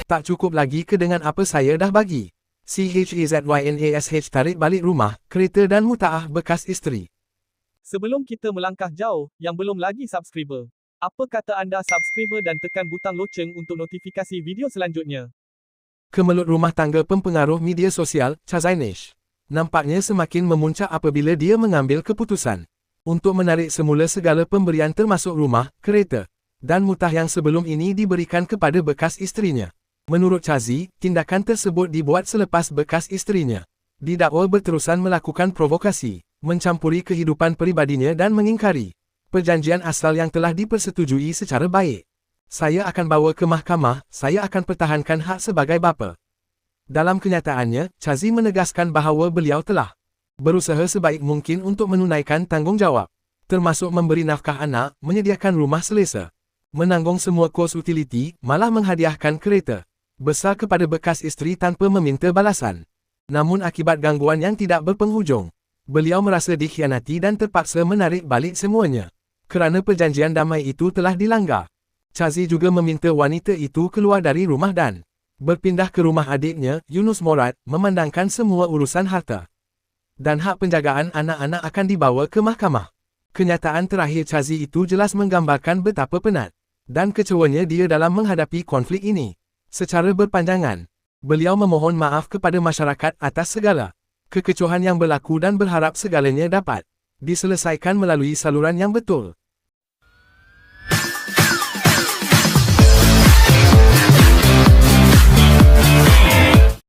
Tak cukup lagi ke dengan apa saya dah bagi. CHEZYNASH tarik balik rumah, kereta dan mutaah bekas isteri. Sebelum kita melangkah jauh, yang belum lagi subscriber, apa kata anda subscriber dan tekan butang loceng untuk notifikasi video selanjutnya? Kemelut rumah tangga pempengaruh media sosial, Chazainesh, nampaknya semakin memuncak apabila dia mengambil keputusan untuk menarik semula segala pemberian termasuk rumah, kereta, dan mutah yang sebelum ini diberikan kepada bekas isterinya. Menurut Chazi, tindakan tersebut dibuat selepas bekas isterinya didakwa berterusan melakukan provokasi, mencampuri kehidupan peribadinya dan mengingkari perjanjian asal yang telah dipersetujui secara baik. Saya akan bawa ke mahkamah, saya akan pertahankan hak sebagai bapa. Dalam kenyataannya, Chazi menegaskan bahawa beliau telah berusaha sebaik mungkin untuk menunaikan tanggungjawab, termasuk memberi nafkah anak, menyediakan rumah selesa, menanggung semua kos utiliti, malah menghadiahkan kereta besar kepada bekas isteri tanpa meminta balasan. Namun akibat gangguan yang tidak berpenghujung, beliau merasa dikhianati dan terpaksa menarik balik semuanya, kerana perjanjian damai itu telah dilanggar. Chazi juga meminta wanita itu keluar dari rumah dan berpindah ke rumah adiknya, Yunus Morad, memandangkan semua urusan harta dan hak penjagaan anak-anak akan dibawa ke mahkamah. Kenyataan terakhir Chazi itu jelas menggambarkan betapa penat dan kecewanya dia dalam menghadapi konflik ini. Secara berpanjangan, beliau memohon maaf kepada masyarakat atas segala kekecohan yang berlaku dan berharap segalanya dapat diselesaikan melalui saluran yang betul.